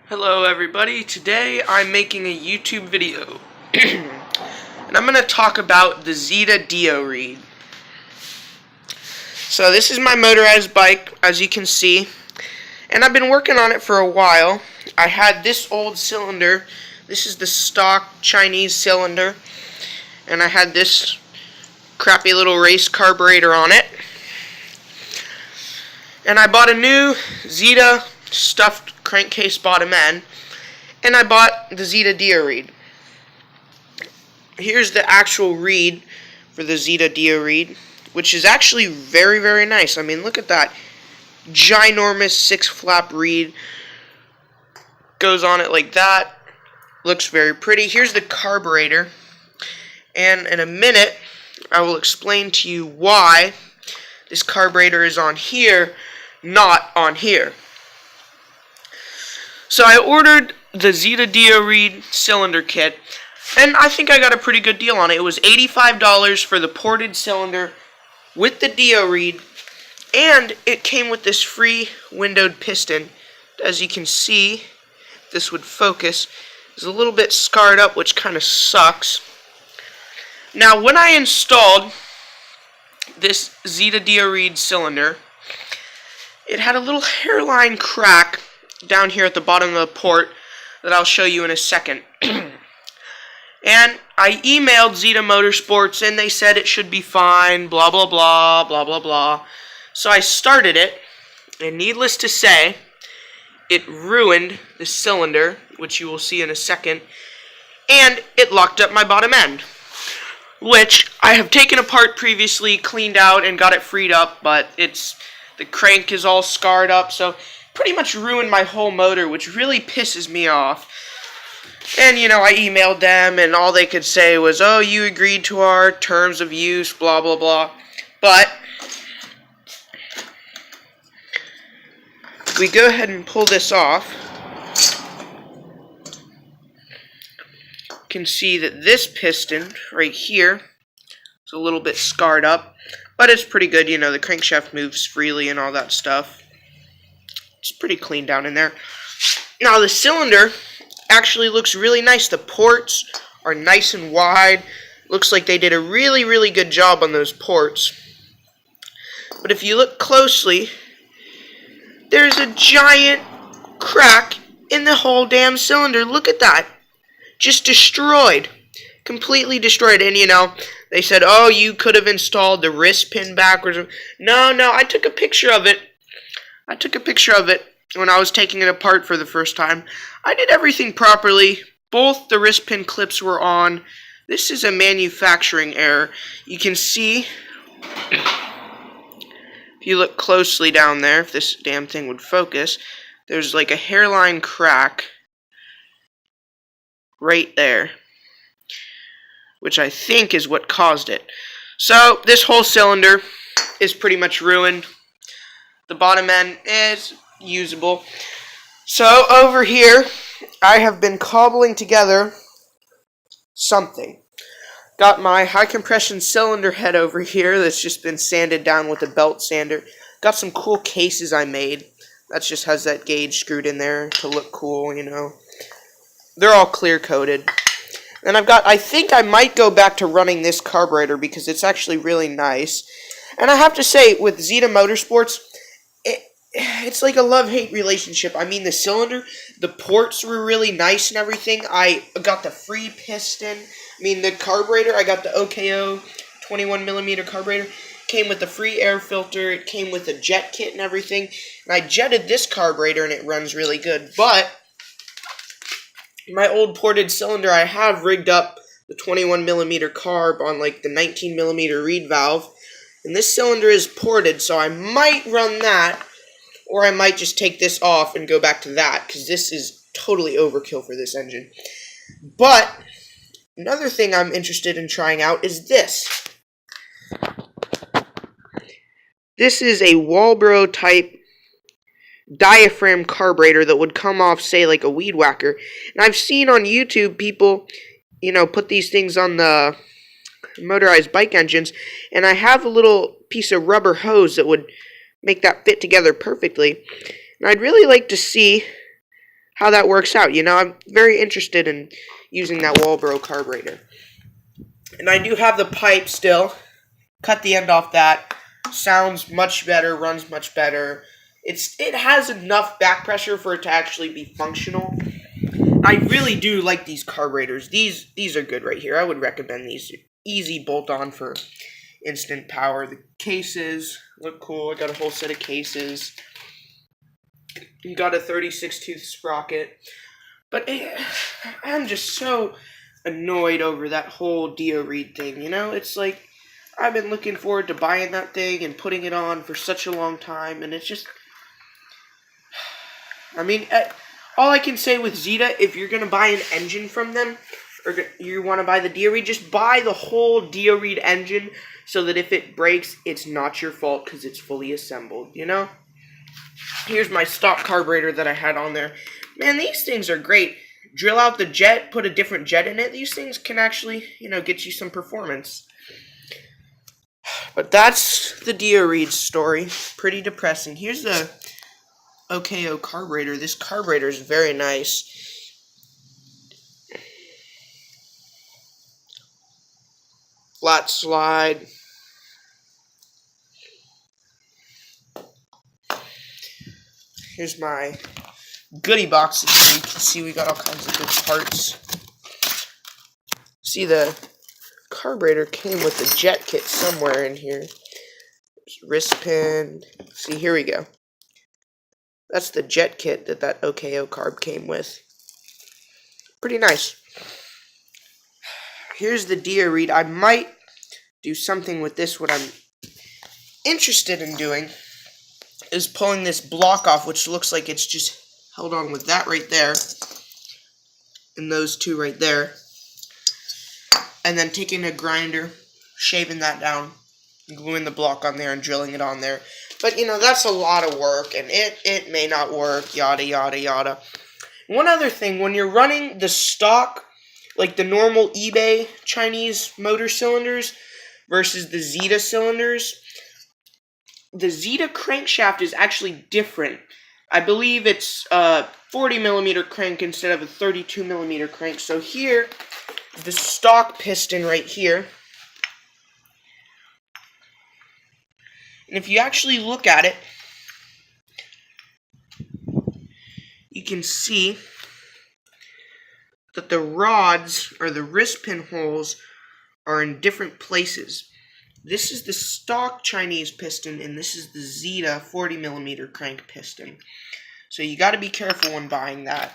Hello everybody, today I'm making a YouTube video and I'm going to talk about the Zeda Dio reed. So this is my motorized bike, as you can see, and I've been working on it for a while. I had this old cylinder, this is the stock Chinese cylinder, and I had this crappy little race carburetor on it. And I bought a new Zeda stuffed crankcase bottom end, and I bought the Zeda Dio reed. Here's the actual reed for the Zeda Dio reed, which is actually very, very nice. I mean, look at that ginormous 6-flap reed. Goes on it like that. Looks very pretty. Here's the carburetor, and in a minute I will explain to you why this carburetor is on here, not on here. So I ordered the Zeda Dio reed cylinder kit, and I think I got a pretty good deal on it. It was $85 for the ported cylinder with the Dio reed, and it came with this free windowed piston. As you can see, this would focus. It's a little bit scarred up, which kind of sucks. Now, when I installed this Zeda Dio reed cylinder, it had a little hairline crack down here at the bottom of the port that I'll show you in a second. And I emailed Zeda Motorsports, and they said it should be fine, blah, blah, blah, blah, blah, blah. So I started it, and needless to say, it ruined the cylinder, which you will see in a second, and it locked up my bottom end, which I have taken apart previously, cleaned out, and got it freed up, but the crank is all scarred up, so pretty much ruined my whole motor, which really pisses me off. And, you know, I emailed them, and all they could say was, oh, you agreed to our terms of use, blah, blah, blah. But we go ahead and pull this off. You can see that this piston right here is a little bit scarred up, but it's pretty good. You know, the crankshaft moves freely and all that stuff. It's pretty clean down in there. Now, the cylinder actually looks really nice. The ports are nice and wide. Looks like they did a really, really good job on those ports. But if you look closely, there's a giant crack in the whole damn cylinder. Look at that. Just destroyed. Completely destroyed. And, you know, they said, oh, you could have installed the wrist pin backwards. No, I took a picture of it. When I was taking it apart for the first time. I did everything properly. Both the wrist pin clips were on. This is a manufacturing error. You can see, if you look closely down there, if this damn thing would focus, there's like a hairline crack right there, which I think is what caused it. So this whole cylinder is pretty much ruined. The bottom end is usable. So over here, I have been cobbling together something. Got my high compression cylinder head over here that's just been sanded down with a belt sander. Got some cool cases I made. That just has that gauge screwed in there to look cool, you know. They're all clear coated. And I think I might go back to running this carburetor because it's actually really nice. And I have to say, with Zeda Motorsports, it's like a love-hate relationship. I mean, the cylinder, the ports were really nice and everything. I got the free piston. I mean, the carburetor, I got the OKO 21mm carburetor. Came with the free air filter. It came with a jet kit and everything. And I jetted this carburetor, and it runs really good. But my old ported cylinder, I have rigged up the 21mm carb on, like, the 19mm reed valve. And this cylinder is ported, so I might run that. Or I might just take this off and go back to that, because this is totally overkill for this engine. But another thing I'm interested in trying out is this. This is a Walbro type diaphragm carburetor that would come off, say, like a weed whacker. And I've seen on YouTube people, you know, put these things on the motorized bike engines, and I have a little piece of rubber hose that would make that fit together perfectly. And I'd really like to see how that works out. You know, I'm very interested in using that Walbro carburetor. And I do have the pipe still. Cut the end off that. Sounds much better, runs much better. It has enough back pressure for it to actually be functional. I really do like these carburetors. These are good right here. I would recommend these. Easy bolt on for instant power. The cases look cool. I got a whole set of cases. You got a 36 tooth sprocket. But I'm just so annoyed over that whole Dio Reed thing, you know? It's like, I've been looking forward to buying that thing and putting it on for such a long time, and it's just... I mean, all I can say with Zeda, if you're going to buy an engine from them, or you want to buy the Dio Reed, just buy the whole Dio Reed engine, so that if it breaks, it's not your fault, because it's fully assembled, you know? Here's my stock carburetor that I had on there. Man, these things are great. Drill out the jet, put a different jet in it. These things can actually, you know, get you some performance. But that's the Dio Reed story. Pretty depressing. Here's the OKO carburetor. This carburetor is very nice. Flat slide. Here's my goodie box in here. You can see we got all kinds of good parts. See, the carburetor came with a jet kit somewhere in here. There's wrist pin. See, here we go. That's the jet kit that OKO carb came with. Pretty nice. Here's the Dio Reed. I might do something with this. What I'm interested in doing is pulling this block off, which looks like it's just held on with that right there, and those two right there, and then taking a grinder, shaving that down, gluing the block on there, and drilling it on there. But, you know, that's a lot of work, and it may not work, yada, yada, yada. One other thing, when you're running the stock, like the normal eBay Chinese motor cylinders versus the Zeda cylinders, the Zeda crankshaft is actually different. I believe it's a 40 millimeter crank instead of a 32 millimeter crank. So here, the stock piston right here, and if you actually look at it, you can see that the rods, or the wrist pin holes, are in different places. This is the stock Chinese piston, and this is the Zeda 40 millimeter crank piston. So you got to be careful when buying that.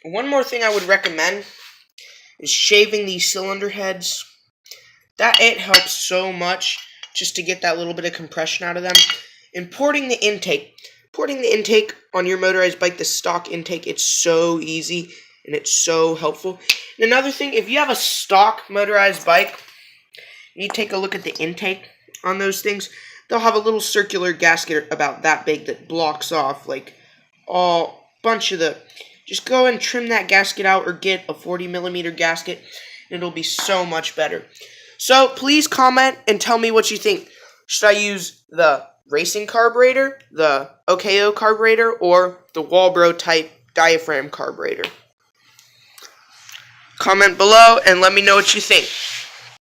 One more thing I would recommend is shaving these cylinder heads. It helps so much just to get that little bit of compression out of them. And porting the intake. Porting the intake on your motorized bike, the stock intake, it's so easy and it's so helpful. And another thing, if you have a stock motorized bike, you take a look at the intake on those things. They'll have a little circular gasket about that big that blocks off like a bunch of the... Just go and trim that gasket out or get a 40 millimeter gasket, and it'll be so much better. So please comment and tell me what you think. Should I use the racing carburetor, the OKO carburetor, or the Walbro type diaphragm carburetor? Comment below and let me know what you think.